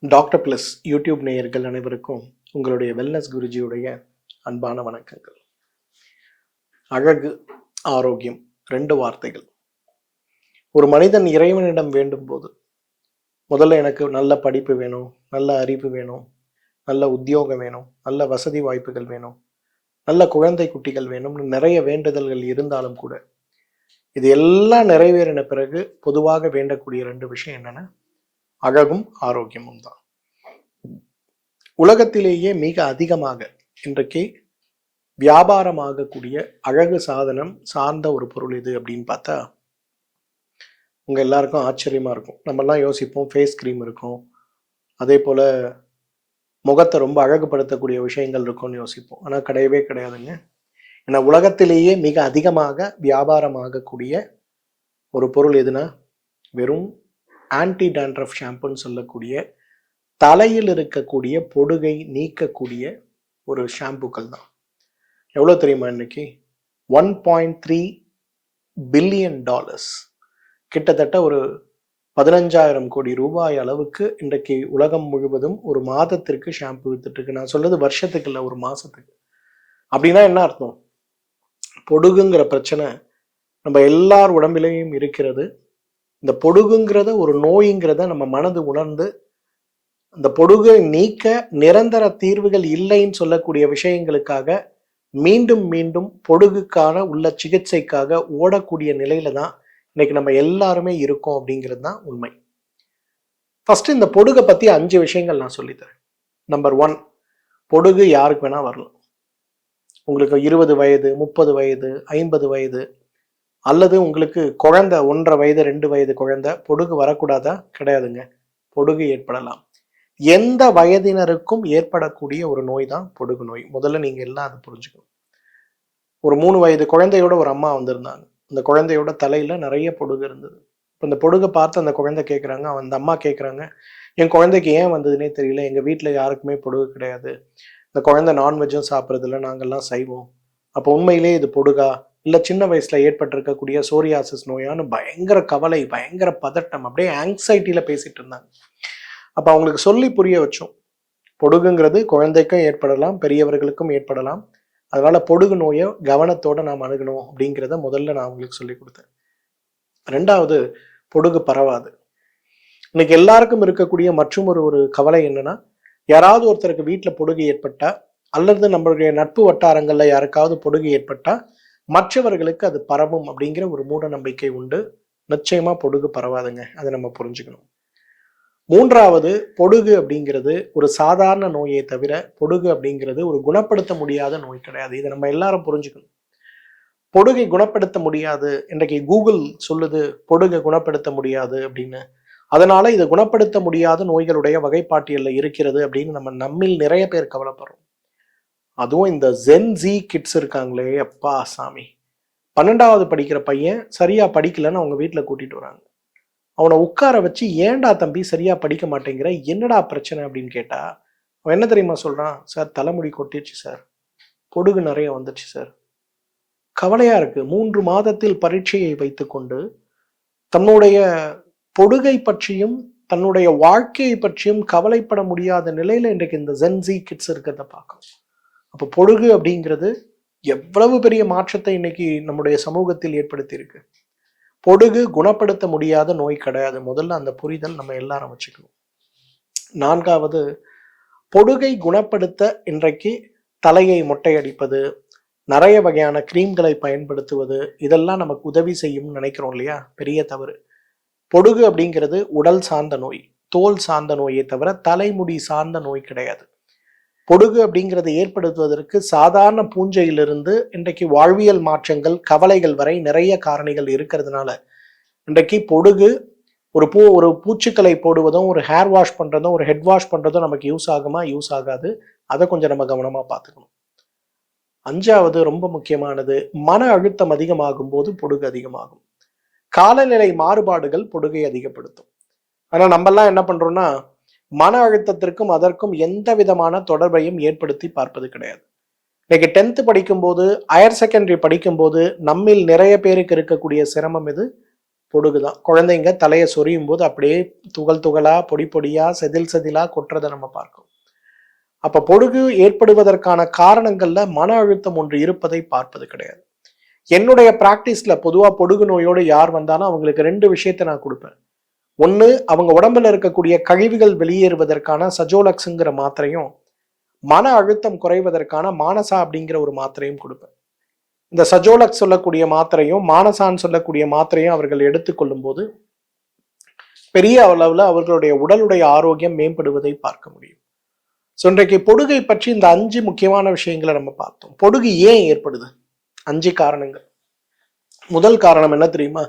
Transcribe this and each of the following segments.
Doctor plus YouTube நேயர்கள் அனைவருக்கும் உங்களுடைய வெல்னஸ் குருஜியுடைய அன்பான வணக்கங்கள். அழகு, ஆரோக்கியம், 2 வார்த்தைகள். ஒரு மனிதன் இறைவனிடம் வேண்டும் போது முதல்ல எனக்கு நல்ல படிப்பு வேணும், நல்ல அறிவு வேணும், நல்ல உத்தியோகம் வேணும், நல்ல வசதி வாய்ப்புகள் வேணும், நல்ல குழந்தை குட்டிகள் வேணும்னு நிறைய வேண்டுதல்கள் இருந்தாலும் கூட இது எல்லாம் நிறைவேறின பிறகு பொதுவாக வேண்டக்கூடிய 2 விஷயம் என்னன்னா அழகும் ஆரோக்கியமும் தான். உலகத்திலேயே மிக அதிகமாக இன்றைக்கு வியாபாரமாகக்கூடிய அழகு சாதனம் சார்ந்த ஒரு பொருள் இது அப்படின்னு பார்த்தா உங்க எல்லாருக்கும் ஆச்சரியமா இருக்கும். நம்மெல்லாம் யோசிப்போம் ஃபேஸ் கிரீம் இருக்கும், அதே போல முகத்தை ரொம்ப அழகுபடுத்தக்கூடிய விஷயங்கள் இருக்கும்னு யோசிப்போம். ஆனால் கிடையவே கிடையாதுங்க. ஏன்னா உலகத்திலேயே மிக அதிகமாக வியாபாரமாகக்கூடிய ஒரு பொருள் எதுனா வெறும் ஆன்டி டேண்ட்ரஃப் ஷாம்புன்னு சொல்லக்கூடிய தலையில் இருக்கக்கூடிய பொடுகை நீக்கக்கூடிய ஒரு ஷாம்புக்கள் தான். எவ்வளோ தெரியுமா? இன்னைக்கு $1.3 பில்லியன், கிட்டத்தட்ட ஒரு 15,000 கோடி ரூபாய் அளவுக்கு இன்றைக்கு உலகம் முழுவதும் ஒரு மாதத்திற்கு ஷாம்பு வித்துட்டு இருக்கு. நான் சொல்றது வருஷத்துக்கு இல்லை, ஒரு மாசத்துக்கு. அப்படின்னா என்ன அர்த்தம்? பொடுகுங்கிற பிரச்சனை நம்ம எல்லார் உடம்பிலையும் இருக்கிறது. இந்த பொடுகுங்கிறத ஒரு நோய்ங்கிறத நம்ம மனது உணர்ந்து அந்த பொடுகை நீக்க நிரந்தர தீர்வுகள் இல்லைன்னு சொல்லக்கூடிய விஷயங்களுக்காக மீண்டும் மீண்டும் பொடுகுக்கான உள்ள சிகிச்சைக்காக ஓடக்கூடிய நிலையில தான் இன்னைக்கு நம்ம எல்லாருமே இருக்கோம் அப்படிங்கிறது தான் உண்மை. ஃபர்ஸ்ட் இந்த பொடுகை பத்தி 5 விஷயங்கள் நான் சொல்லித்தரேன். நம்பர் 1, பொடுகு யாருக்கு வேணா வரலாம். உங்களுக்கு 20 வயது, 30 வயது, 50 வயது, அல்லது உங்களுக்கு குழந்தை 1.5 வயது 2 வயது குழந்தை, பொடுகு வரக்கூடாதா? கிடையாதுங்க. பொடுகு ஏற்படலாம். எந்த வயதினருக்கும் ஏற்படக்கூடிய ஒரு நோய் தான் பொடுகு நோய். முதல்ல நீங்க எல்லாம் அதை புரிஞ்சுக்கணும். ஒரு 3 வயது குழந்தையோட ஒரு அம்மா வந்திருந்தாங்க. அந்த குழந்தையோட தலையில நிறைய பொடுகு இருந்தது. இப்போ இந்த பொடுகை பார்த்து அந்த குழந்தை கேட்குறாங்க, அந்த அம்மா கேட்குறாங்க, என் குழந்தைக்கு ஏன் வந்ததுன்னே தெரியல, எங்க வீட்டுல யாருக்குமே பொடுகு கிடையாது, இந்த குழந்தை நான்வெஜ்ஜும் சாப்பிட்றதில்ல, நாங்கள்லாம் செய்வோம். அப்போ உண்மையிலே இது பொடுகா இல்லை சின்ன வயசுல ஏற்பட்டிருக்கக்கூடிய சோரியாசிஸ் நோயான்னு பயங்கர கவலை, பயங்கர பதட்டம், அப்படியே ஆங்ஸைட்டியில பேசிட்டு இருந்தாங்க. அப்ப அவங்களுக்கு சொல்லி புரிய வச்சோம், பொடுகுங்கிறது குழந்தைக்கும் ஏற்படலாம், பெரியவர்களுக்கும் ஏற்படலாம். அதனால பொடுகு நோயை கவனத்தோட நாம் அணுகணும் அப்படிங்கிறத முதல்ல நான் அவங்களுக்கு சொல்லி கொடுத்தேன். 2வது, பொடுகு பரவாது. இன்னைக்கு எல்லாருக்கும் இருக்கக்கூடிய மற்றும் ஒரு கவலை என்னன்னா, யாராவது ஒருத்தருக்கு வீட்டுல பொடுகு ஏற்பட்டா அல்லது நம்மளுடைய நட்பு வட்டாரங்கள்ல யாருக்காவது பொடுகு ஏற்பட்டா மற்றவர்களுக்கு அது பரவும் அப்படிங்கிற ஒரு மூட நம்பிக்கை உண்டு. நிச்சயமா பொடுகு பரவாதுங்க, அதை நம்ம புரிஞ்சுக்கணும். 3வது, பொடுகு அப்படிங்கிறது ஒரு சாதாரண நோயை தவிர பொடுகு அப்படிங்கிறது ஒரு குணப்படுத்த முடியாத நோய் கிடையாது. இதை நம்ம எல்லாரும் புரிஞ்சுக்கணும். பொடுகை குணப்படுத்த முடியாது, இன்றைக்கு கூகுள் சொல்லுது பொடுகை குணப்படுத்த முடியாது அப்படின்னு. அதனால இது குணப்படுத்த முடியாத நோய்களுடைய வகைப்பாட்டியல்ல இருக்கிறது அப்படின்னு நம்ம நம்மில் நிறைய பேர் கவலைப்படுறோம். அதுவும் இந்த ஜென்ஸி கிட்ஸ் இருக்காங்களே, அப்பா சாமி, 12வது படிக்கிற பையன் சரியா படிக்கலன்னு அவங்க வீட்டுல கூட்டிட்டு வராங்க. அவனை உட்கார வச்சு, ஏன்டா தம்பி சரியா படிக்க மாட்டேங்கிற, என்னடா பிரச்சனை அப்படின்னு கேட்டா அவன் என்ன தெரியுமா சொல்றான்? சார், தலைமுடி கொட்டிடுச்சு சார், பொடுகு நிறைய வந்துடுச்சு சார், கவலையா இருக்கு. 3 மாதத்தில் பரீட்சையை வைத்துக்கொண்டு தன்னுடைய பொடுகை பற்றியும் தன்னுடைய வாழ்க்கையை பற்றியும் கவலைப்பட முடியாத நிலையில இன்றைக்கு இந்த ஜென்ஸி கிட்ஸ் இருக்கிறத பார்க்கணும். அப்போ பொடுகு அப்படிங்கிறது எவ்வளவு பெரிய மாற்றத்தை இன்னைக்கு நம்முடைய சமூகத்தில் ஏற்படுத்தி இருக்கு. பொடுகு குணப்படுத்த முடியாத நோய் கிடையாது. முதல்ல அந்த புரிதல் நம்ம எல்லாரும் வச்சுக்கணும். 4வது, பொடுகை குணப்படுத்த இன்றைக்கு தலையை மொட்டையடிப்பது, நிறைய வகையான கிரீம்களை பயன்படுத்துவது, இதெல்லாம் நமக்கு உதவி செய்யும் நினைக்கிறோம் இல்லையா? பெரிய தவறு. பொடுகு அப்படிங்கிறது உடல் சார்ந்த நோய், தோல் சார்ந்த நோயை தவிர தலைமுடி சார்ந்த நோய் கிடையாது. பொடுகு அப்படிங்கிறது ஏற்படுத்துவதற்கு சாதாரண பூஞ்சையிலிருந்து இன்றைக்கு வாழ்வியல் மாற்றங்கள், கவலைகள் வரை நிறைய காரணிகள் இருக்கிறதுனால இன்றைக்கு பொடுகு ஒரு பூச்சிக்களை போடுவதும், ஒரு ஹேர் வாஷ் பண்றதும், ஒரு ஹெட் வாஷ் பண்றதும் நமக்கு யூஸ் ஆகுமா? யூஸ் ஆகாது. அதை கொஞ்சம் நம்ம கவனமா பார்த்துக்கணும். 5வது, ரொம்ப முக்கியமானது, மன அழுத்தம் அதிகமாகும் போது பொடுகு அதிகமாகும். காலநிலை மாறுபாடுகள் பொடுகை அதிகப்படுத்தும். ஆனா நம்ம எல்லாம் என்ன பண்றோம்னா, மன அழுத்தத்திற்கும் அதற்கும் எந்த விதமான தொடர்பையும் ஏற்படுத்தி பார்ப்பது கிடையாது. இன்னைக்கு 10th படிக்கும்போது, ஹையர் செகண்டரி படிக்கும்போது நம்மில் நிறைய பேருக்கு இருக்கக்கூடிய சிரமம் இது, பொடுகு தான். குழந்தைங்க தலையை சொரியும் போது அப்படியே துகள் துகளா, பொடி பொடியா, செதில் செதிலா கொட்டுறதை நம்ம பார்க்கிறோம். அப்ப பொடுகு ஏற்படுவதற்கான காரணங்கள்ல மன அழுத்தம் ஒன்று இருப்பதை பார்ப்பது கிடையாது. என்னுடைய பிராக்டிஸ்ல பொதுவா பொடுகு நோயோடு யார் வந்தாலும் அவங்களுக்கு 2 விஷயத்தை நான் கொடுப்பேன். ஒண்ணு, அவங்க உடம்புல இருக்கக்கூடிய கழிவுகள் வெளியேறுவதற்கான சஜோலக்ஸ்ங்கிற மாத்திரையும், மன அழுத்தம் குறைவதற்கான மானசா அப்படிங்கிற ஒரு மாத்திரையும் கொடுப்பேன். இந்த சஜோலக்ஸ் சொல்லக்கூடிய மாத்திரையும் மானசான்னு சொல்லக்கூடிய மாத்திரையும் அவர்கள் எடுத்துக்கொள்ளும் போது பெரிய அளவுல அவர்களுடைய உடலுடைய ஆரோக்கியம் மேம்படுவதை பார்க்க முடியும். ஸோ இன்றைக்கு பொடுகை பற்றி இந்த 5 முக்கியமான விஷயங்களை நம்ம பார்த்தோம். பொடுகு ஏன் ஏற்படுது? 5 காரணங்கள். முதல் காரணம் என்ன தெரியுமா?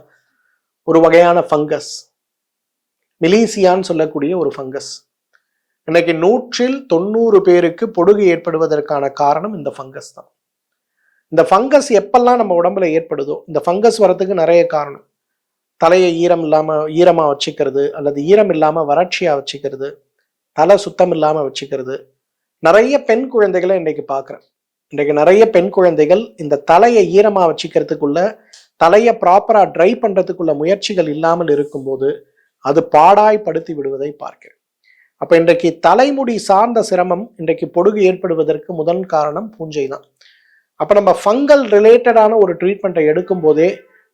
ஒரு வகையான ஃபங்கஸ், மிலீசியான்னு சொல்லக்கூடிய ஒரு ஃபங்கஸ். இன்னைக்கு 100 பேருக்கு பொடுகு ஏற்படுவதற்கான காரணம் இந்த ஃபங்கஸ் தான். இந்த ஃபங்கஸ் எப்பெல்லாம் நம்ம உடம்புல ஏற்படுதோ, இந்த ஃபங்கஸ் வரதுக்கு நிறைய காரணம். தலையை ஈரமா வச்சுக்கிறது, அல்லது ஈரம் இல்லாம வறட்சியா வச்சுக்கிறது, தலை சுத்தம் இல்லாம வச்சுக்கிறது. நிறைய பெண் குழந்தைகளை இன்னைக்கு பார்க்குறேன். இன்றைக்கு நிறைய பெண் குழந்தைகள் இந்த தலையை ஈரமா வச்சுக்கிறதுக்குள்ள, தலையை ப்ராப்பரா ட்ரை பண்றதுக்குள்ள முயற்சிகள் இல்லாமல் இருக்கும்போது அது பாடாய்படுத்தி விடுவதை பார்க்கிறேன். அப்ப இன்றைக்கு தலைமுடி சார்ந்த சிரமம், இன்றைக்கு பொடுகு ஏற்படுவதற்கு முதல் காரணம் பூஞ்சை தான். அப்ப நம்ம ஃபங்கல் ரிலேட்டடான ஒரு ட்ரீட்மெண்ட்டை எடுக்கும் போதே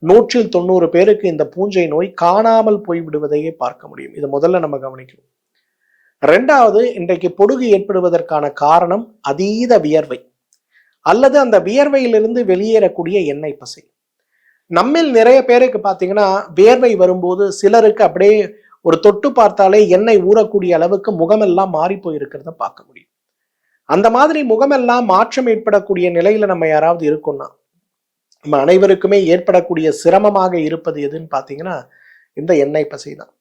190 பேருக்கு இந்த பூஞ்சை நோய் காணாமல் போய் விடுவதையே பார்க்க முடியும். இதை முதல்ல நம்ம கவனிக்கணும். 2வது, இன்றைக்கு பொடுகு ஏற்படுவதற்கான காரணம் அதீத வியர்வை அல்லது அந்த வியர்வையிலிருந்து வெளியேறக்கூடிய எண்ணெய் பசை. நம்மில் நிறைய பேருக்கு பார்த்தீங்கன்னா வியர்வை வரும்போது சிலருக்கு அப்படியே ஒரு தொட்டு பார்த்தாலே எண்ணெய் ஊறக்கூடிய அளவுக்கு முகமெல்லாம் மாறி போயிருக்கிறத பார்க்க முடியும். அந்த மாதிரி முகமெல்லாம் மாற்றம் ஏற்படக்கூடிய நிலையில நம்ம யாராவது இருக்கோம்னா, நம்ம அனைவருக்குமே ஏற்படக்கூடிய சிரமமாக இருப்பது எதுன்னு பார்த்தீங்கன்னா இந்த எண்ணெய் பசை தான்.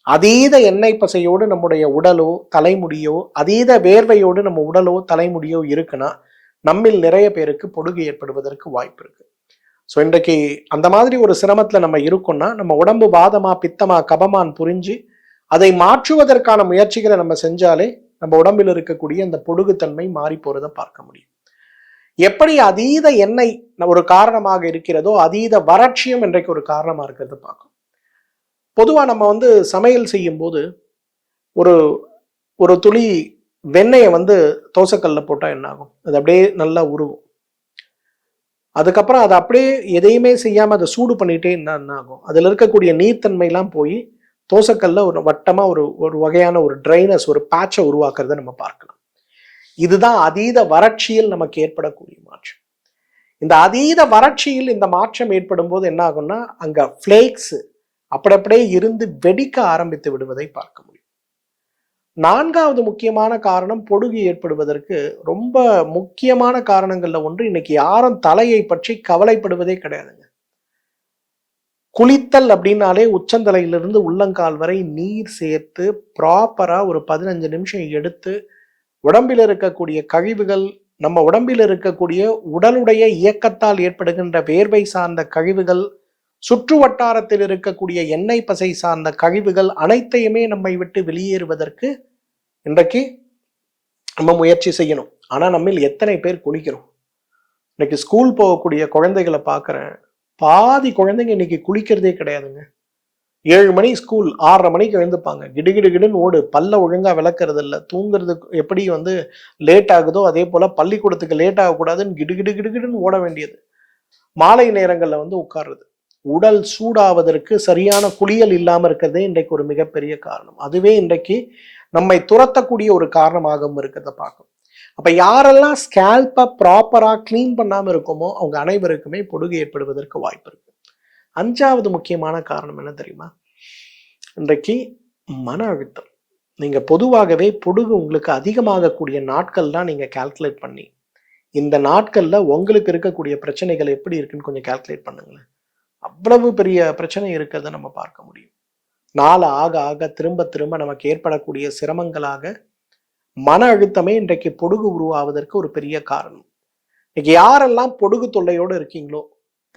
அதீத எண்ணெய் பசையோடு நம்முடைய உடலோ தலைமுடியோ, அதீத வேர்வையோடு நம்ம உடலோ தலைமுடியோ இருக்குன்னா நம்மில் நிறைய பேருக்கு பொடுகு ஏற்படுவதற்கு வாய்ப்பு இருக்கு. ஸோ இன்றைக்கு அந்த மாதிரி ஒரு சிரமத்துல நம்ம இருக்கோம்னா, நம்ம உடம்பு வாதமா பித்தமா கபமான் புரிஞ்சு அதை மாற்றுவதற்கான முயற்சிகளை நம்ம செஞ்சாலே நம்ம உடம்பில் இருக்கக்கூடிய அந்த பொடுகுத்தன்மை மாறி போறதை பார்க்க முடியும். எப்படி அதீத எண்ணெய் ஒரு காரணமாக இருக்கிறதோ, அதீத வறட்சியும் இன்றைக்கு ஒரு காரணமா இருக்கிறத பார்க்கும். பொதுவா நம்ம சமையல் செய்யும் போது ஒரு ஒரு துளி வெண்ணெயை தோசைக்கல்ல போட்டா என்ன ஆகும்? அது அப்படியே நல்லா உருகும். அதுக்கப்புறம் அதை அப்படியே எதையுமே செய்யாம அதை சூடு பண்ணிட்டே என்ன ஆகும்? அதுல இருக்கக்கூடிய நீர்த்தன்மையெல்லாம் போய் தோசைக்கல்ல ஒரு வட்டமா ஒரு வகையான ஒரு ட்ரைனஸ், ஒரு பேட்சை உருவாக்குறத நம்ம பார்க்கலாம். இதுதான் அதீத வறட்சியில் நமக்கு ஏற்படக்கூடிய மாற்றம். இந்த அதீத வறட்சியில் இந்த மாற்றம் ஏற்படும் போது என்ன ஆகும்னா, அங்க ஃபிளேக்ஸ் அப்படியே இருந்து வெடிக்க ஆரம்பித்து விடுவதை பார்க்க முடியும். 4வது முக்கியமான காரணம் பொடுகு ஏற்படுவதற்கு ரொம்ப முக்கியமான காரணங்கள்ல ஒன்று, இன்னைக்கு யாரும் தலையை பற்றி கவலைப்படுவதே கிடையாதுங்க. குளித்தல் அப்படின்னாலே உச்சந்தலையிலிருந்து உள்ளங்கால் வரை நீர் சேர்த்து ப்ராப்பரா ஒரு 15 நிமிஷம் எடுத்து உடம்பில் இருக்கக்கூடிய கழிவுகள், நம்ம உடம்பில் இருக்கக்கூடிய உடலுடைய இயக்கத்தால் ஏற்படுகின்ற வேர்வை சார்ந்த கழிவுகள், சுற்று வட்டாரத்தில் இருக்கக்கூடிய எண்ணெய் பசை சார்ந்த கழிவுகள் அனைத்தையுமே நம்மை விட்டு வெளியேறுவதற்கு இன்றைக்கு நம்ம முயற்சி செய்யணும். ஆனா நம்மில் எத்தனை பேர் குளிக்கிறோம்? இன்னைக்கு ஸ்கூல் போகக்கூடிய குழந்தைகளை பார்க்குறேன், பாதி குழந்தைங்க இன்னைக்கு குளிக்கிறதே கிடையாதுங்க. 7 மணி ஸ்கூல், 6:30 மணிக்கு எழுந்துப்பாங்க, கிடுகிடுன்னு ஓடு, பல்ல ஒழுங்கா விளக்குறது இல்லை, தூங்குறதுக்கு எப்படி லேட் ஆகுதோ அதே போல பள்ளிக்கூடத்துக்கு லேட் ஆகக்கூடாதுன்னு கிடுகிடுன்னு ஓட வேண்டியது. மாலை நேரங்கள்ல உட்கார்றது, உடல் சூடாவதற்கு சரியான குளியல் இல்லாம இருக்கிறதே இன்றைக்கு ஒரு மிகப்பெரிய காரணம். அதுவே இன்றைக்கு நம்மை துரத்தக்கூடிய ஒரு காரணமாகவும் இருக்கிறத பார்க்கும். அப்ப யாரெல்லாம் ஸ்கேல்பை ப்ராப்பரா கிளீன் பண்ணாம இருக்கோமோ அவங்க அனைவருக்குமே பொடுகு ஏற்படுவதற்கு வாய்ப்பு இருக்கு. 5வது முக்கியமான காரணம் என்ன தெரியுமா? இன்றைக்கு மன அழுத்தம். நீங்க பொதுவாகவே பொடுகு உங்களுக்கு அதிகமாகக்கூடிய நாட்கள் தான் நீங்க கால்குலேட் பண்ணி, இந்த நாட்கள்ல உங்களுக்கு இருக்கக்கூடிய பிரச்சனைகள் எப்படி இருக்குன்னு கொஞ்சம் கால்குலேட் பண்ணுங்களேன். அவ்வளவு பெரிய பிரச்சனை இருக்கிறத நம்ம பார்க்க முடியும். நாள் ஆக ஆக திரும்ப திரும்ப நமக்கு ஏற்படக்கூடிய சிரமங்களாக மன அழுத்தமே இன்றைக்கு பொடுகு உருவாவதற்கு ஒரு பெரிய காரணம். இன்னைக்கு யாரெல்லாம் பொடுகு தொல்லையோடு இருக்கீங்களோ,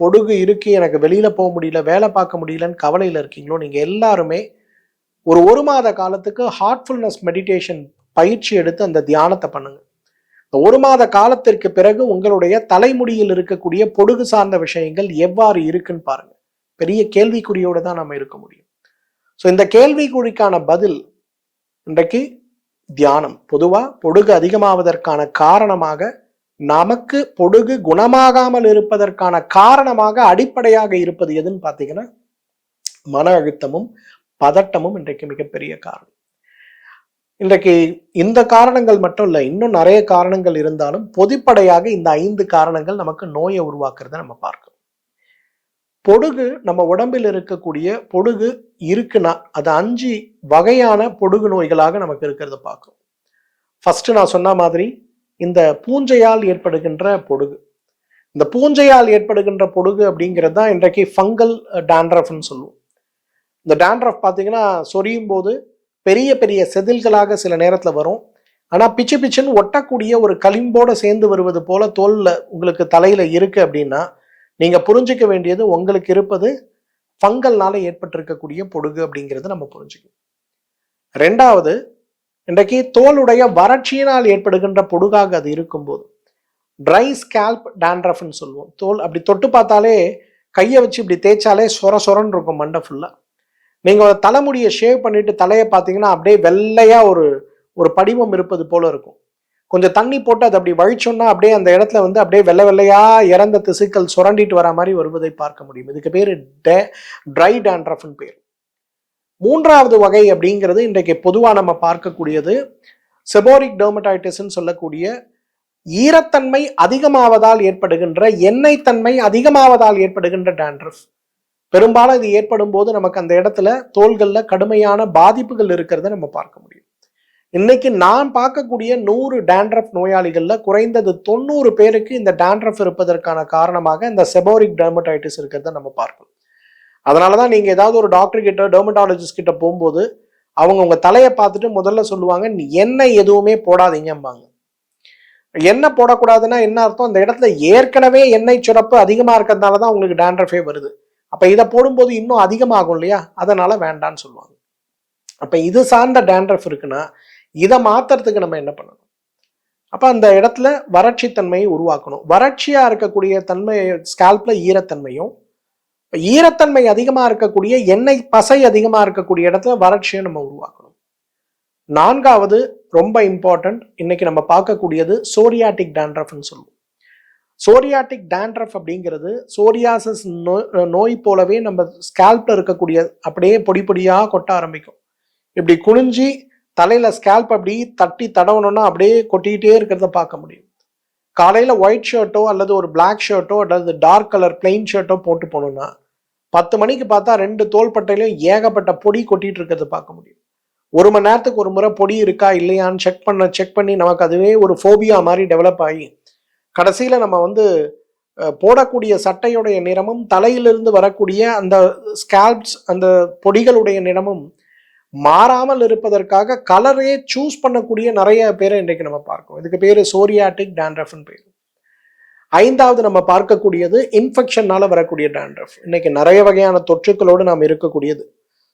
பொடுகு இருக்கு எனக்கு வெளியில போக முடியல, வேலை பார்க்க முடியலன்னு கவலையில இருக்கீங்களோ, நீங்க எல்லாருமே ஒரு மாத காலத்துக்கு ஹார்ட்ஃபுல்னஸ் மெடிடேஷன் பயிற்சி எடுத்து அந்த தியானத்தை பண்ணுங்க. 1 மாத காலத்திற்கு பிறகு உங்களுடைய தலைமுடியில் இருக்கக்கூடிய பொடுகு சார்ந்த விஷயங்கள் எவ்வாறு இருக்குன்னு பாருங்க. பெரிய கேள்விக்குறியோடு தான் நம்ம இருக்க முடியும். ஸோ இந்த கேள்விக்குறிக்கான பதில் இன்றைக்கு தியானம். பொதுவா பொடுகு அதிகமாவதற்கான காரணமாக, நமக்கு பொடுகு குணமாகாமல் இருப்பதற்கான காரணமாக அடிப்படையாக இருப்பது எதுன்னு பார்த்தீங்கன்னா மன அழுத்தமும் பதட்டமும் இன்றைக்கு மிகப்பெரிய காரணம். இன்றைக்கு இந்த காரணங்கள் மட்டும் இல்லை, இன்னும் நிறைய காரணங்கள் இருந்தாலும் பொதுப்படையாக இந்த 5 காரணங்கள் நமக்கு நோயை உருவாக்குறத நம்ம பார்க்கணும். பொடுகு நம்ம உடம்பில் இருக்கக்கூடிய பொடுகு இருக்குன்னா அது 5 வகையான பொடுகு நோய்களாக நமக்கு இருக்கிறத பார்க்கணும். ஃபர்ஸ்ட் நான் சொன்ன மாதிரி இந்த பூஞ்சையால் ஏற்படுகின்ற பொடுகு. இந்த பூஞ்சையால் ஏற்படுகின்ற பொடுகு அப்படிங்கிறது தான் இன்றைக்கு ஃபங்கல் டேண்ட்ரஃப்னு சொல்லுவோம். இந்த டேண்ட்ரஃப் பார்த்தீங்கன்னா சொரியும் போது பெரிய பெரிய செதில்களாக சில நேரத்தில் வரும். ஆனால் பிச்சு பிச்சுன்னு ஒட்டக்கூடிய ஒரு களிம்போடு சேர்ந்து வருவது போல தோல்ல உங்களுக்கு தலையில இருக்கு அப்படின்னா நீங்க புரிஞ்சுக்க வேண்டியது உங்களுக்கு இருப்பது ஃபங்கல்னால ஏற்பட்டிருக்கக்கூடிய பொடுகு அப்படிங்கிறது நம்ம புரிஞ்சுக்கணும். ரெண்டாவது, இன்றைக்கு தோலுடைய வறட்சியினால் ஏற்படுகின்ற பொடுகாக அது இருக்கும்போது ட்ரை ஸ்கேல்ப் டேண்ட்ரஃப்னு சொல்லுவோம். தோல் அப்படி தொட்டு பார்த்தாலே, கையை வச்சு இப்படி தேய்ச்சாலே சொரன்னு இருக்கும் மண்டை ஃபுல்லா. நீங்க தலைமுடியை ஷேவ் பண்ணிட்டு தலையை பார்த்தீங்கன்னா அப்படியே வெள்ளையா ஒரு படிமம் இருப்பது போல இருக்கும். கொஞ்சம் தண்ணி போட்டு அதை அப்படி வழிச்சோன்னா அப்படியே அந்த இடத்துல வந்து அப்படியே வெள்ளை வெள்ளையா இறந்த திசுக்கள் சுரண்டிட்டு வர மாதிரி வருவதை பார்க்க முடியும். இதுக்கு பேரு ட்ரை டேண்ட்ரஃப்னு பேர். மூன்றாவது வகை அப்படிங்கிறது இன்றைக்கு பொதுவாக நம்ம பார்க்கக்கூடியது செபோரிக் டெர்மடைட்டிஸ்ன்னு சொல்லக்கூடிய ஈரத்தன்மை அதிகமாவதால் ஏற்படுகின்ற, எண்ணெய் தன்மை அதிகமாவதால் ஏற்படுகின்ற டேண்ட்ரஃப். பெரும்பாலும் இது ஏற்படும் போது நமக்கு அந்த இடத்துல தோள்கள்ல கடுமையான பாதிப்புகள் இருக்கிறத நம்ம பார்க்க முடியும். இன்னைக்கு நான் பார்க்கக்கூடிய 100 டேண்ட்ரஃப் நோயாளிகள்ல குறைந்தது 90 பேருக்கு இந்த டேண்ட்ரஃப் இருப்பதற்கான காரணமாக இந்த செபோரிக் டெர்மடைட்டிஸ் இருக்கிறத நம்ம பார்க்கணும். அதனாலதான் நீங்க ஏதாவது ஒரு டாக்டர் கிட்ட, டெர்மட்டாலஜிஸ்ட் கிட்ட போகும்போது அவங்க உங்க தலையை பார்த்துட்டு முதல்ல சொல்லுவாங்க, எண்ணெய் எதுவுமே போடாதீங்கம்பாங்க. எண்ணெய் போடக்கூடாதுன்னா என்ன அர்த்தம்? அந்த இடத்துல ஏற்கனவே எண்ணெய் சுரப்பு அதிகமா இருக்கிறதுனால தான் உங்களுக்கு டேண்ட்ரஃபே வருது. அப்ப இதை போடும்போது இன்னும் அதிகமாகும் இல்லையா, அதனால வேண்டான்னு சொல்லுவாங்க. அப்ப இது சார்ந்த டேண்ட்ரஃப் இருக்குன்னா இதை மாத்துறதுக்கு நம்ம என்ன பண்ணணும்? அப்ப அந்த இடத்துல வறட்சி தன்மையை உருவாக்கணும். வறட்சியா இருக்கக்கூடிய தன்மை ஸ்கால்ப்ல ஈரத்தன்மையும், ஈரத்தன்மை அதிகமா இருக்கக்கூடிய எண்ணெய் பசை அதிகமா இருக்கக்கூடிய இடத்துல வறட்சியை நம்ம உருவாக்கணும். நான்காவது ரொம்ப இம்பார்ட்டன்ட், இன்னைக்கு நம்ம பார்க்கக்கூடியது சோரியாட்டிக் டேண்ட்ரஃப்னு சொல்லுவோம். சோரியாட்டிக் டேண்ட்ரஃப் அப்படிங்கிறது சோரியாசிஸ் நோய் போலவே நம்ம ஸ்கால்ப்ல இருக்கக்கூடிய அப்படியே பொடி பொடியா கொட்ட ஆரம்பிக்கும். இப்படி குனிஞ்சி தலையில ஸ்கால்ப் அப்படி தட்டி தடவணும்னா அப்படியே கொட்டிக்கிட்டே இருக்கிறத பார்க்க முடியும். காலையில ஒயிட் ஷர்ட்டோ அல்லது ஒரு பிளாக் ஷர்ட்டோ அல்லது டார்க் கலர் பிளெயின் ஷர்ட்டோ போட்டு போனோம்னா 10 மணிக்கு பார்த்தா 2 தோள்பட்டையிலும் ஏகப்பட்ட பொடி கொட்டிட்டு இருக்கிறத பார்க்க முடியும். 1 மணி நேரத்துக்கு ஒரு முறை பொடி இருக்கா இல்லையான்னு செக் பண்ணி நமக்கு அதுவே ஒரு ஃபோபியா மாதிரி டெவலப் ஆகி கடைசியில நம்ம வந்து போடக்கூடிய சட்டையுடைய நிறமும் தலையிலிருந்து வரக்கூடிய அந்த ஸ்கால்ப்ஸ் அந்த பொடிகளுடைய நிறமும் மாறாமல் இருப்பதற்காக கலரையே சூஸ் பண்ணக்கூடிய நிறைய பேரை இன்றைக்கு நம்ம பார்க்கோம். இதுக்கு பேரு சோரியாட்டிக் டேண்ட்ரஃப்னு பேர். ஐந்தாவது நம்ம பார்க்கக்கூடியது இன்ஃபெக்ஷனால வரக்கூடிய டேண்ட்ரஃப். இன்னைக்கு நிறைய வகையான தொற்றுக்களோடு நாம் இருக்கக்கூடியது.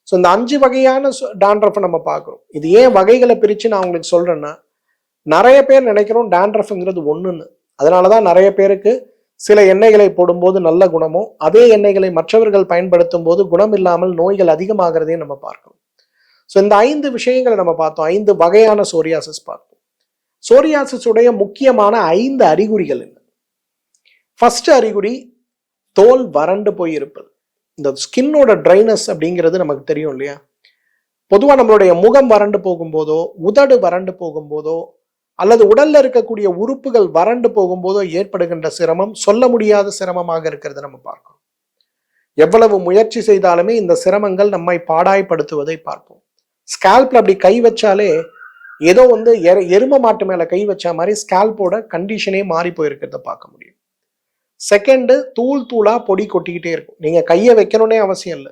ஸோ இந்த 5 வகையான டேண்ட்ரஃப் நம்ம பார்க்குறோம். இது ஏன் வகைகளை பிரித்து நான் உங்களுக்கு சொல்றேன்னா, நிறைய பேர் நினைக்கிறோம் டேண்ட்ரஃப்ங்கிறது ஒண்ணுன்னு. அதனாலதான் நிறைய பேருக்கு சில எண்ணெய்களை போடும்போது நல்ல குணமும், அதே எண்ணெய்களை மற்றவர்கள் பயன்படுத்தும் போது குணம் இல்லாமல் நோய்கள் அதிகமாகிறதையும் நம்ம பார்க்கணும். ஸோ இந்த 5 விஷயங்களை நம்ம பார்த்தோம். 5 வகையான சோரியாசிஸ் பார்த்தோம். சோரியாசிஸ் உடைய முக்கியமான 5 அறிகுறிகள் என்ன? ஃபர்ஸ்ட் அறிகுறி தோல் வறண்டு போய் இருப்பது. இந்த ஸ்கின்னோட ட்ரைனஸ் அப்படிங்கிறது நமக்கு தெரியும் இல்லையா? பொதுவாக நம்மளுடைய முகம் வறண்டு போகும்போதோ, உதடு வறண்டு போகும்போதோ, அல்லது உடல்ல இருக்கக்கூடிய உறுப்புகள் வறண்டு போகும்போதோ ஏற்படுகின்ற சிரமம் சொல்ல முடியாத சிரமமாக இருக்கிறத நம்ம பார்க்கணும். எவ்வளவு முயற்சி செய்தாலுமே இந்த சிரமங்கள் நம்மை பாடாய்படுத்துவதை பார்ப்போம். ஸ்கால்ப்ல அப்படி கை வச்சாலே ஏதோ வந்து எரும மாட்டு மேல கை வச்ச மாதிரி ஸ்கால்போட கண்டிஷனே மாறி போயிருக்கிறத பார்க்க முடியும். செகண்ட், தூள் தூளா பொடி கொட்டிக்கிட்டே இருக்கும். நீங்க கையை வைக்கணும்னே அவசியம் இல்லை.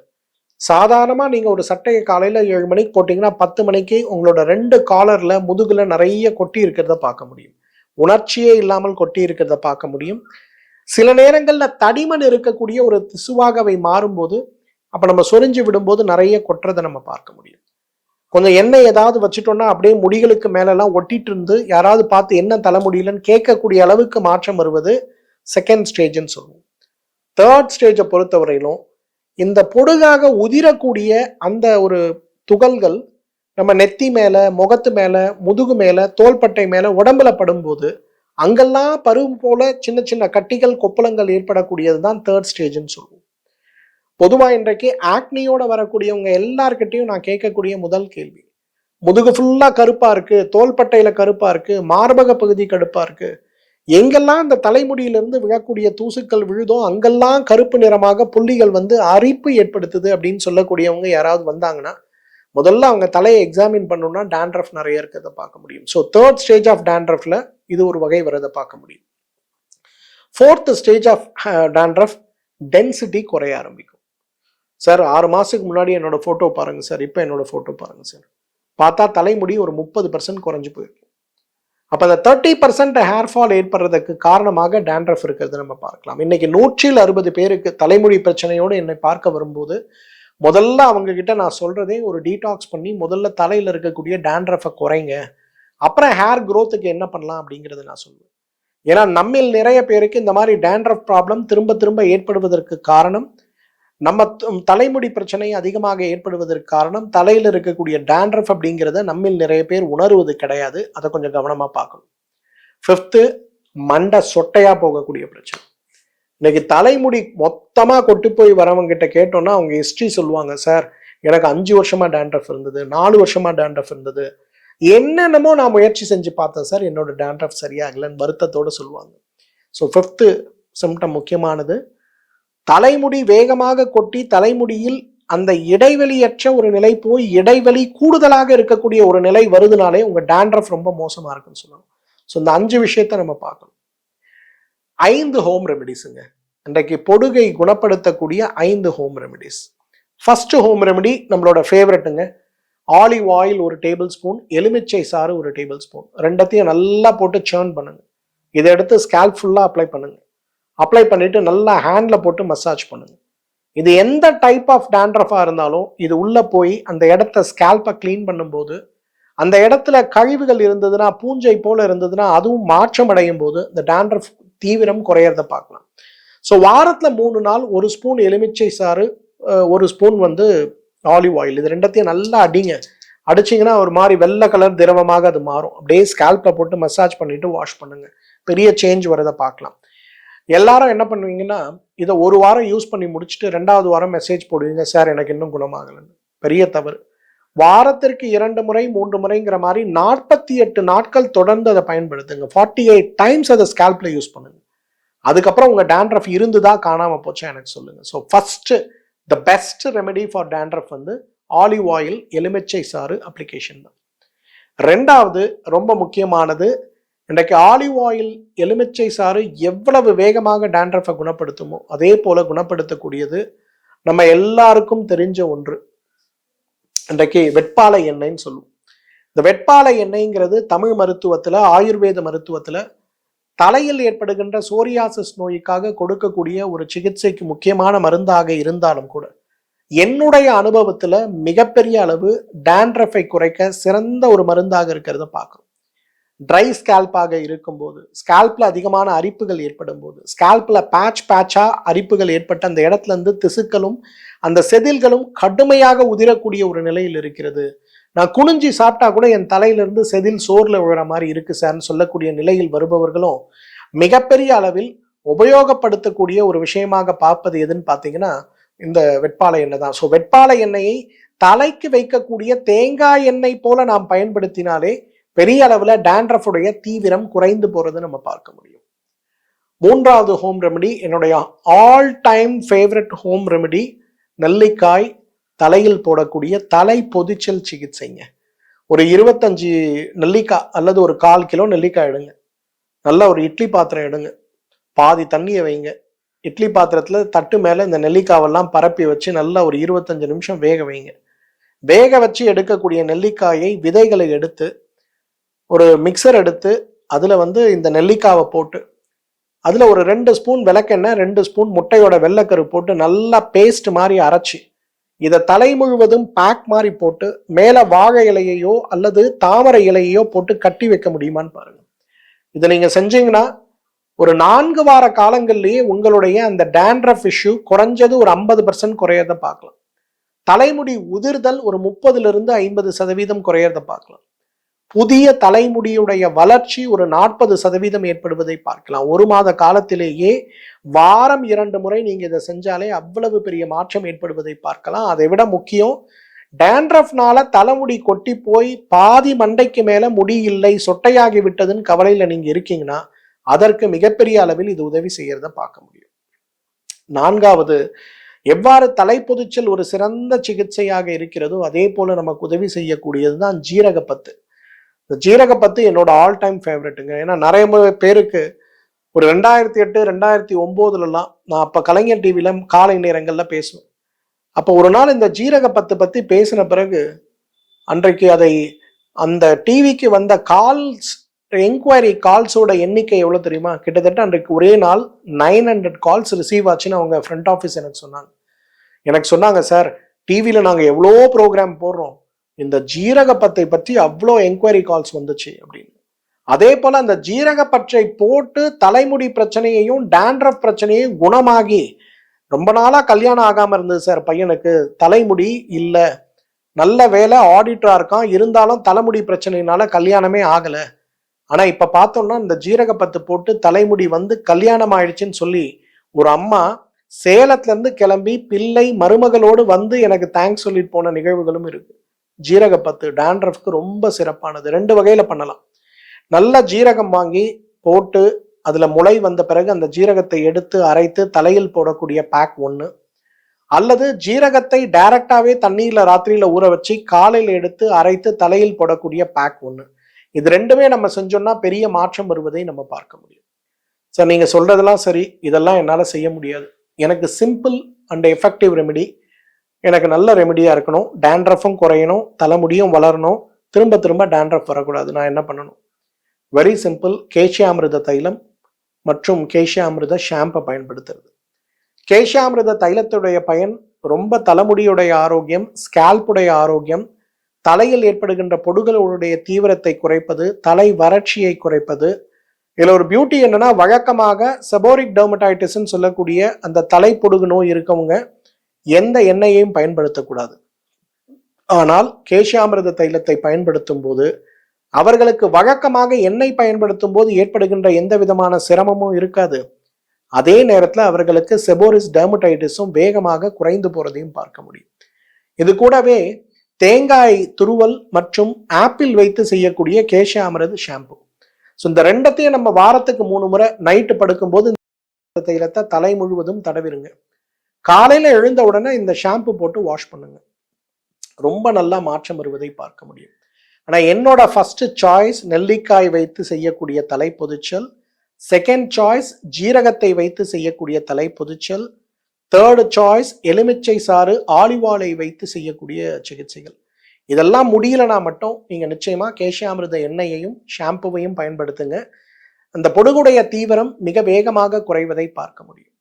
சாதாரணமா நீங்க ஒரு சட்டையை காலையில 7 மணிக்கு போட்டீங்கன்னா 10 மணிக்கு உங்களோட 2 காலர்ல முதுகுல நிறைய கொட்டி இருக்கிறத பார்க்க முடியும். உணர்ச்சியே இல்லாமல் கொட்டி இருக்கிறத பார்க்க முடியும். சில நேரங்கள்ல தடிமன் இருக்கக்கூடிய ஒரு திசுவாக அவை மாறும்போது அப்ப நம்ம சொரிஞ்சு விடும்போது நிறைய கொட்டுறதை நம்ம பார்க்க முடியும். கொஞ்சம் எண்ணெய் ஏதாவது வச்சுட்டோம்னா அப்படியே முடிகளுக்கு மேலெல்லாம் ஒட்டிட்டு இருந்து யாராவது பார்த்து என்ன தலைமுடியலன்னு கேட்கக்கூடிய அளவுக்கு மாற்றம் வருவது செகண்ட் ஸ்டேஜ்ன்னு சொல்லுவோம். தேர்ட் ஸ்டேஜை பொறுத்தவரையிலும் இந்த பொடுகாக உதிரக்கூடிய அந்த ஒரு துகள்கள் நம்ம நெத்தி மேல, முகத்து மேல, முதுகு மேல, தோள்பட்டை மேல, உடம்புல படும்போது அங்கெல்லாம் பருவம் போல சின்ன சின்ன கட்டிகள், கொப்பளங்கள் ஏற்படக்கூடியது தான் தேர்ட் ஸ்டேஜ்னு சொல்லுவோம். பொதுவா இன்றைக்கு ஆக்னியோட வரக்கூடியவங்க எல்லார்கிட்டையும் நான் கேட்கக்கூடிய முதல் கேள்வி, முதுகு ஃபுல்லா கருப்பா இருக்கு, தோள்பட்டையில கருப்பா இருக்கு, மார்பக பகுதி கருப்பா இருக்கு, எங்கெல்லாம் இந்த தலைமுடியிலிருந்து விழக்கூடிய தூசுக்கள் விழுதோ அங்கெல்லாம் கருப்பு நிறமாக புள்ளிகள் வந்து அரிப்பு ஏற்படுத்துது அப்படின்னு சொல்லக்கூடியவங்க யாராவது வந்தாங்கன்னா முதல்ல அவங்க தலையை எக்ஸாமின் பண்ணணும்னா டேண்ட்ரஃப் நிறைய இருக்கிறத பார்க்க முடியும். ஸோ தேர்ட் ஸ்டேஜ் ஆஃப் டேண்ட்ரஃப்ல இது ஒரு வகை வரதை பார்க்க முடியும். Fourth stage of dandruff density குறைய ஆரம்பிக்கும். சார் 6 மாசத்துக்கு முன்னாடி என்னோட போட்டோ பாருங்க சார், இப்போ என்னோட போட்டோ பாருங்க சார், பார்த்தா தலைமுடி ஒரு 30% குறைஞ்சு போயிருக்கு. அப்போ அந்த 30% ஹேர் ஃபால் ஏற்படுறதுக்கு காரணமாக டேண்ட்ரஃப் இருக்கிறது நம்ம பார்க்கலாம். இன்னைக்கு 160 பேருக்கு தலைமுடி பிரச்சனையோடு என்னை பார்க்க வரும்போது முதல்ல அவங்க கிட்ட நான் சொல்றதே ஒரு டீடாக்ஸ் பண்ணி முதல்ல தலையில இருக்கக்கூடிய டேண்ட்ரஃபை குறைங்க, அப்புறம் ஹேர் க்ரோத்துக்கு என்ன பண்ணலாம் அப்படிங்கிறத நான் சொல்லுவேன். ஏன்னா நம்மில் நிறைய பேருக்கு இந்த மாதிரி டேண்ட்ரஃப் ப்ராப்ளம் திரும்ப திரும்ப ஏற்படுவதற்கு காரணம், நம்ம தலைமுடி பிரச்சனை அதிகமாக ஏற்படுவதற்கு காரணம் தலையில் இருக்கக்கூடிய டேண்ட்ரஃப் அப்படிங்கிறத நம்மில் நிறைய பேர் உணர்வது கிடையாது. அதை கொஞ்சம் கவனமா பார்க்கணும். 5th, மண்டை சொட்டையா போகக்கூடிய பிரச்சனை. இன்னைக்கு தலைமுடி மொத்தமா கொட்டி போய் வரவங்க கிட்ட கேட்டோம்னா அவங்க ஹிஸ்டரி சொல்லுவாங்க, சார் எனக்கு 5 வருஷமா டேண்ட்ரஃப் இருந்தது, 4 வருஷமா டேண்ட்ரஃப் இருந்தது, என்னென்னமோ நான் முயற்சி செஞ்சு பார்த்தேன் சார், என்னோட டேண்ட்ரஃப் சரியாகலன்னு வருத்தத்தோடு சொல்லுவாங்க. ஸோ 5th சிம்டம் முக்கியமானது. தலைமுடி வேகமாக கொட்டி தலைமுடியில் அந்த இடைவெளியற்ற ஒரு நிலை போய் இடைவெளி கூடுதலாக இருக்கக்கூடிய ஒரு நிலை வருதுனாலே உங்க டேண்ட்ரஃப் ரொம்ப மோசமா இருக்குன்னு சொல்லணும். ஸோ இந்த 5 விஷயத்தை நம்ம பார்க்கணும். 5 ஹோம் ரெமெடிஸுங்க. இன்றைக்கு பொடுகை குணப்படுத்தக்கூடிய 5 home remedies. First home remedy நம்மளோட ஃபேவரட்டுங்க, ஆலிவ் ஆயில் 1 டேபிள் ஸ்பூன், எலுமிச்சை சாறு 1 டேபிள் ஸ்பூன், ரெண்டத்தையும் நல்லா போட்டு சேர்ன் பண்ணுங்க. இதை எடுத்து ஸ்கேல்ப் ஃபுல்லாக அப்ளை பண்ணுங்க. அப்ளை பண்ணிட்டு நல்லா ஹேண்ட்ல போட்டு மசாஜ் பண்ணுங்க. இது எந்த டைப் ஆஃப் டேண்ட்ரஃபா இருந்தாலும் இது உள்ள போய் அந்த இடத்த ஸ்கேல்பை கிளீன் பண்ணும்போது அந்த இடத்துல கழிவுகள் இருந்ததுன்னா, பூஞ்சை போல இருந்ததுன்னா அதுவும் மாற்றம் அடையும் போது இந்த டேண்ட்ரஃப் தீவிரம் குறையறத பார்க்கலாம். ஸோ வாரத்துல 3 நாள் 1 ஸ்பூன் எலுமிச்சை சாறு, 1 ஸ்பூன் வந்து ஆலிவ் ஆயில், இது ரெண்டத்தையும் நல்லா அடிங்க. அடிச்சிங்கன்னா ஒரு மாதிரி வெள்ளை கலர் திரவமாக அது மாறும். அப்படியே ஸ்கேல்பை போட்டு மசாஜ் பண்ணிட்டு வாஷ் பண்ணுங்க. பெரிய சேஞ்ச் வரதை பார்க்கலாம். எல்லாரும் என்ன பண்ணுவீங்கன்னா இதை 1 வாரம் யூஸ் பண்ணி முடிச்சுட்டு 2வது வாரம் மெசேஜ் போடுவீங்க, சார் எனக்கு இன்னும் குணமாகலன்னு. பெரிய தவறு. வாரத்திற்கு 2 முறை 3 முறைங்கிற மாதிரி 48 நாட்கள் தொடர்ந்து அதை பயன்படுத்துங்க. 48 டைம்ஸ் அதை ஸ்கேல்ப்ல யூஸ் பண்ணுங்க. அதுக்கப்புறம் உங்க டேண்ட்ரஃப் இருந்துதான் காணாம போச்சா எனக்கு சொல்லுங்க. So first the best remedy for dandruff வந்து ஆலிவ் ஆயில் எலுமிச்சை சாறு அப்ளிகேஷன் தான். 2வது ரொம்ப முக்கியமானது, இன்றைக்கு ஆலிவ் ஆயில் எலுமிச்சை சாறு எவ்வளவு வேகமாக டேண்ட்ரஃபை குணப்படுத்துமோ அதே போல குணப்படுத்தக்கூடியது நம்ம எல்லாருக்கும் தெரிஞ்ச ஒன்று, இன்றைக்கு வெட்பாலை எண்ணெய்ன்னு சொல்லுவோம். இந்த வெட்பாலை எண்ணெய்ங்கிறது தமிழ் மருத்துவத்துல, ஆயுர்வேத மருத்துவத்துல தலையில் ஏற்படுகின்ற சோரியாசிஸ் நோய்க்காக கொடுக்கக்கூடிய ஒரு சிகிச்சைக்கு முக்கியமான மருந்தாக இருந்தாலும் கூட என்னுடைய அனுபவத்துல மிகப்பெரிய அளவு டேண்ட்ரஃபை குறைக்க சிறந்த ஒரு மருந்தாக இருக்கிறத பார்க்கிறோம். ட்ரை ஸ்கேல்பாக இருக்கும்போது, ஸ்கேல்ப்ல அதிகமான அரிப்புகள் ஏற்படும் போது, ஸ்கேல்ப்ல பேட்சா அரிப்புகள் ஏற்பட்ட அந்த இடத்துல இருந்து திசுக்களும் அந்த செதில்களும் கடுமையாக உதிரக்கூடிய ஒரு நிலையில் இருக்கிறது. நான் குனிஞ்சி சாப்பிட்டா கூட என் தலையிலிருந்து செதில் சோர்ல விழுற மாதிரி இருக்கு சார்னு சொல்லக்கூடிய நிலையில் வருபவர்களும் மிகப்பெரிய அளவில் உபயோகப்படுத்தக்கூடிய ஒரு விஷயமாக பார்ப்பது எதுன்னு பார்த்தீங்கன்னா இந்த வெட்பாலை எண்ணெய் தான். ஸோ வெட்பாலை எண்ணெயை தலைக்கு வைக்கக்கூடிய தேங்காய் எண்ணெய் போல நாம் பயன்படுத்தினாலே பெரிய அளவுல டேண்ட்ரஃபுடைய தீவிரம் குறைந்து போறது நம்ம பார்க்க முடியும். 3வது ஹோம் ரெமெடி, என்னுடைய all time favourite home remedy, நெல்லிக்காய் தலையில் போடக்கூடிய தலை பொதிச்சல் சிகிச்சைங்க. ஒரு 25 நெல்லிக்காய் அல்லது ஒரு 1/4 கிலோ நெல்லிக்காய் எடுங்க. நல்லா ஒரு இட்லி பாத்திரம் எடுங்க, பாதி தண்ணியை வைங்க. இட்லி பாத்திரத்துல தட்டு மேல இந்த நெல்லிக்காவெல்லாம் பரப்பி வச்சு நல்லா ஒரு 25 நிமிஷம் வேக வைங்க. வேக வச்சு எடுக்கக்கூடிய நெல்லிக்காயை விதைகளை எடுத்து ஒரு மிக்சர் எடுத்து அதுல வந்து இந்த நெல்லிக்காவை போட்டு அதுல ஒரு 2 ஸ்பூன் விளக்கெண்ணெய், 2 ஸ்பூன் முட்டையோட வெள்ளைக்கரு போட்டு நல்லா பேஸ்ட் மாதிரி அரைச்சி இதை தலை முழுவதும் பேக் மாதிரி போட்டு மேல வாழை இலையையோ அல்லது தாமரை இலையையோ போட்டு கட்டி வைக்க முடியுமான்னு பாருங்க. இதை நீங்க செஞ்சீங்கன்னா ஒரு 4 வார காலங்கள்லயே உங்களுடைய அந்த டேண்ட்ரஃப் இஷ்யூ குறைஞ்சது ஒரு 50% குறையறத பார்க்கலாம். தலைமுடி உதிர்தல் ஒரு 30% குறையறத பார்க்கலாம். புதிய தலைமுடியுடைய வளர்ச்சி ஒரு 40% ஏற்படுவதை பார்க்கலாம். 1 மாத காலத்திலேயே வாரம் 2 முறை நீங்க இதை செஞ்சாலே அவ்வளவு பெரிய மாற்றம் ஏற்படுவதை பார்க்கலாம். அதை விட முக்கியம், டேண்ட்ரஃப்னால தலைமுடி கொட்டி போய் பாதி மண்டைக்கு மேல முடி இல்லை, சொட்டையாகி விட்டதுன்னு கவலையில நீங்க இருக்கீங்கன்னா அதற்கு மிகப்பெரிய அளவில் இது உதவி செய்யறத பார்க்க முடியும். 4வது, எவ்வாறு தலைப்பொதிச்சல் ஒரு சிறந்த சிகிச்சையாக இருக்கிறதோ அதே போல நமக்கு உதவி செய்யக்கூடியதுதான் ஜீரகப்பத்து. இந்த ஜீரகப்பத்து என்னோட ஆல் டைம் ஃபேவரட்டுங்க. ஏன்னா நிறைய பேருக்கு ஒரு 2008 2009 நான் அப்ப கலைஞர் டிவில காலை நேரங்கள்ல பேசுவேன். அப்போ ஒரு நாள் இந்த ஜீரகப்பத்து பத்தி பேசின பிறகு அன்றைக்கு அந்த டிவிக்கு வந்த கால்ஸ், என்கொயரி கால்ஸோட எண்ணிக்கை எவ்வளவு தெரியுமா? கிட்டத்தட்ட அன்றைக்கு ஒரே நாள் 900 கால்ஸ் ரிசீவ் ஆச்சுன்னு அவங்க ஃப்ரண்ட் ஆஃபீஸ் எனக்கு சொன்னாங்க சார், டிவியில நாங்க எவ்வளோ ப்ரோக்ராம் போடுறோம், இந்த ஜீரகப்பத்தை பற்றி அவ்வளோ என்கொயரி கால்ஸ் வந்துச்சு அப்படின்னு. அதே போல அந்த ஜீரகப்பற்றை போட்டு தலைமுடி பிரச்சனையையும் டேண்ட்ரஃப் பிரச்சனையையும் குணமாகி, ரொம்ப நாளா கல்யாணம் ஆகாம இருந்தது சார் பையனுக்கு, தலைமுடி இல்ல, நல்ல வேலை ஆடிட்டரா இருக்கான், இருந்தாலும் தலைமுடி பிரச்சனைனால கல்யாணமே ஆகல, ஆனா இப்ப பார்த்தோம்னா இந்த ஜீரகப்பத்து போட்டு தலைமுடி வந்து கல்யாணம் ஆயிடுச்சுன்னு சொல்லி ஒரு அம்மா சேலத்துல இருந்து கிளம்பி பிள்ளை மருமகளோடு வந்து எனக்கு தேங்க்ஸ் சொல்லிட்டு போன நிகழ்வுகளும் இருக்கு. ஜீரகப்பத்து டேண்ட்ரஃப்க்கு ரொம்ப சிறப்பானது. 2 வகையில பண்ணலாம். நல்ல ஜீரகம் வாங்கி போட்டு அதுல முளை வந்த பிறகு அந்த ஜீரகத்தை எடுத்து அரைத்து தலையில் போடக்கூடிய பேக் 1, அல்லது ஜீரகத்தை டைரக்டாவே தண்ணீர்ல ராத்திரியில ஊற வச்சு காலையில எடுத்து அரைத்து தலையில் போடக்கூடிய பேக் 1. இது 2மே நம்ம செஞ்சோம்னா பெரிய மாற்றம் வருவதை நம்ம பார்க்க முடியும். சார் நீங்க சொல்றதெல்லாம் சரி, இதெல்லாம் என்னால செய்ய முடியாது, எனக்கு சிம்பிள் அண்ட் எஃபெக்டிவ் ரெமெடி, எனக்கு நல்ல ரெமெடியா இருக்கணும், டேண்ட்ரஃபும் குறையணும், தலைமுடியும் வளரணும், திரும்ப திரும்ப டேண்ட்ரஃப் வரக்கூடாது, நான் என்ன பண்ணணும்? வெரி சிம்பிள், கேஷியாமிர்த தைலம் மற்றும் கேஷியாமிர்த ஷாம்பை பயன்படுத்துறது. கேஷியாமிர்த தைலத்துடைய பயன் ரொம்ப தலைமுடியுடைய ஆரோக்கியம், ஸ்கேல்புடைய ஆரோக்கியம், தலையில் ஏற்படுகின்ற பொடுகளுடைய தீவிரத்தை குறைப்பது, தலை வறட்சியை குறைப்பது. இதுல ஒரு பியூட்டி என்னன்னா, வழக்கமாக செபோரிக் டெர்மடைட்டிஸ்ன்னு சொல்லக்கூடிய அந்த தலை பொடுகு நோய் இருக்கவங்க எந்த எண்ணெயையும் பயன்படுத்தக்கூடாது. ஆனால் கேஷியாமிர்த தைலத்தை பயன்படுத்தும் போது அவர்களுக்கு வழக்கமாக எண்ணெய் பயன்படுத்தும் போது ஏற்படுகின்ற எந்த விதமான சிரமமும் இருக்காது. அதே நேரத்தில் அவர்களுக்கு செபோரிஸ் டெர்மடைட்டிஸும் வேகமாக குறைந்து போறதையும் பார்க்க முடியும். இது கூடவே தேங்காய் துருவல் மற்றும் ஆப்பிள் வைத்து செய்யக்கூடிய கேஷியாமிர்த ஷாம்பு. ஸோ இந்த 2த்தையும் நம்ம வாரத்துக்கு 3 முறை நைட்டு படுக்கும்போது இந்த தைலத்தை தலை முழுவதும் தடவிருங்க. காலையில எழுந்த உடனே இந்த ஷாம்பு போட்டு வாஷ் பண்ணுங்க. ரொம்ப நல்லா மாற்றம் வருவதை பார்க்க முடியும். ஆனா என்னோட ஃபர்ஸ்ட் சாய்ஸ் நெல்லிக்காய் வைத்து செய்யக்கூடிய தலை பொதிச்சல், செகண்ட் சாய்ஸ் ஜீரகத்தை வைத்து செய்யக்கூடிய தலை பொதிச்சல், தேர்டு சாய்ஸ் எலுமிச்சை சாறு ஆலிவாலை வைத்து செய்யக்கூடிய சிகிச்சைகள். இதெல்லாம் முடியலனா மட்டும் நீங்க நிச்சயமா கேஷியாமிர்த எண்ணெயையும் ஷாம்புவையும் பயன்படுத்துங்க. அந்த பொடுகுடைய தீவிரம் மிக வேகமாக குறைவதை பார்க்க முடியும்.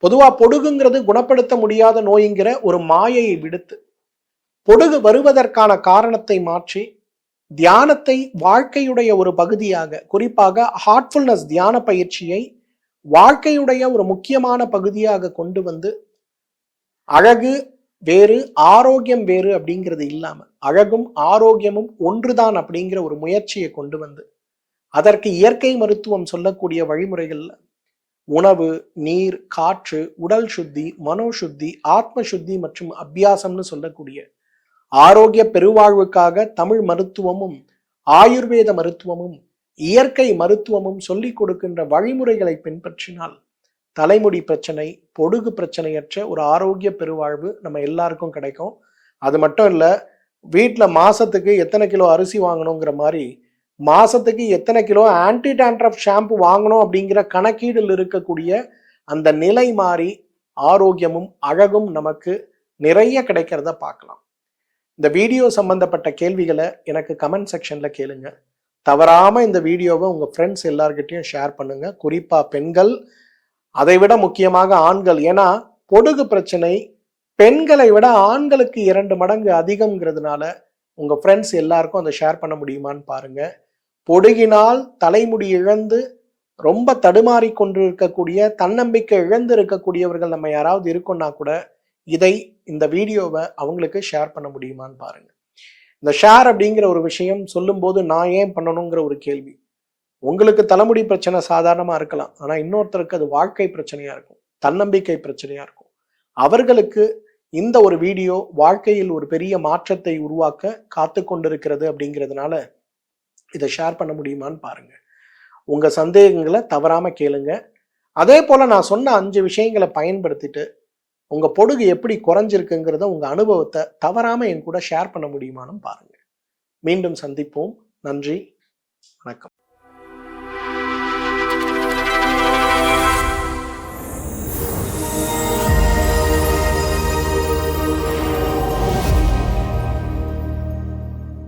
பொதுவா பொடுகுங்கிறது குணப்படுத்த முடியாத நோய்ங்கிற ஒரு மாயையை விடுத்து பொடுகு வருவதற்கான காரணத்தை மாற்றி தியானத்தை வாழ்க்கையுடைய ஒரு பகுதியாக, குறிப்பாக ஹார்ட்ஃபுல்னஸ் தியான பயிற்சியை வாழ்க்கையுடைய ஒரு முக்கியமான பகுதியாக கொண்டு வந்து அழகு வேறு ஆரோக்கியம் வேறு அப்படிங்கிறது இல்லாம அழகும் ஆரோக்கியமும் ஒன்றுதான் அப்படிங்கிற ஒரு முயற்சியை கொண்டு வந்து அதற்கு இயற்கை மருத்துவம் சொல்லக்கூடிய வழிமுறைகள்ல உணவு, நீர், காற்று, உடல் சுத்தி, மனோசுத்தி, ஆத்ம சுத்தி மற்றும் அபியாசம்னு சொல்லக்கூடிய ஆரோக்கிய பெருவாழ்வுக்காக தமிழ் மருத்துவமும் ஆயுர்வேத மருத்துவமும் இயற்கை மருத்துவமும் சொல்லிக் கொடுக்கின்ற வழிமுறைகளை பின்பற்றினால் தலைமுடி பிரச்சனை, பொடுகு பிரச்சனையற்ற ஒரு ஆரோக்கிய பெருவாழ்வு நம்ம எல்லாருக்கும் கிடைக்கும். அது மட்டும் இல்ல, வீட்டுல மாசத்துக்கு எத்தனை கிலோ அரிசி வாங்கணுங்கிற மாதிரி மாசத்துக்கு எத்தனை கிலோ ஆன்டி டேண்ட்ரஃப் ஷாம்பு வாங்கணும் அப்படிங்கிற கணக்கீடில் இருக்கக்கூடிய அந்த நிலை மாறி ஆரோக்கியமும் அழகும் நமக்கு நிறைய கிடைக்கிறத பார்க்கலாம். இந்த வீடியோ சம்பந்தப்பட்ட கேள்விகளை எனக்கு கமெண்ட் செக்ஷன்ல கேளுங்க. தவறாம இந்த வீடியோவை உங்க ஃப்ரெண்ட்ஸ் எல்லார்கிட்டையும் ஷேர் பண்ணுங்க. குறிப்பா பெண்கள், அதை விட முக்கியமாக ஆண்கள். ஏன்னா பொடுகு பிரச்சனை பெண்களை விட ஆண்களுக்கு 2 மடங்கு அதிகம்ங்கிறதுனால உங்க ஃப்ரெண்ட்ஸ் எல்லாருக்கும் அதை ஷேர் பண்ண முடியுமான்னு பாருங்க. பொடுகினால் தலைமுடி இழந்து ரொம்ப தடுமாறி கொண்டு இருக்கக்கூடிய, தன்னம்பிக்கை இழந்து இருக்கக்கூடியவர்கள் நம்ம யாராவது இருக்கோம்னா கூட, இந்த வீடியோவை அவங்களுக்கு ஷேர் பண்ண முடியுமான்னு பாருங்க. இந்த ஷேர் அப்படிங்கிற ஒரு விஷயம் சொல்லும்போது நான் ஏன் பண்ணணுங்கிற ஒரு கேள்வி. உங்களுக்கு தலைமுடி பிரச்சனை சாதாரணமா இருக்கலாம். ஆனா இன்னொருத்தருக்கு அது வாழ்க்கை பிரச்சனையா இருக்கும். தன்னம்பிக்கை பிரச்சனையா இருக்கும். அவர்களுக்கு இந்த ஒரு வீடியோ வாழ்க்கையில் ஒரு பெரிய மாற்றத்தை உருவாக்க காத்து கொண்டிருக்கிறது அப்படிங்கிறதுனால இதை ஷேர் பண்ண முடியுமான்னு பாருங்க. உங்க சந்தேகங்களை தவறாம கேளுங்க. அதே போல நான் சொன்ன 5 விஷயங்களை பயன்படுத்திட்டு உங்க பொடுகு எப்படி குறைஞ்சிருக்குங்கிறத உங்க அனுபவத்தை தவறாம என் கூட ஷேர் பண்ண முடியுமான்னு பாருங்க. மீண்டும் சந்திப்போம். நன்றி. வணக்கம்.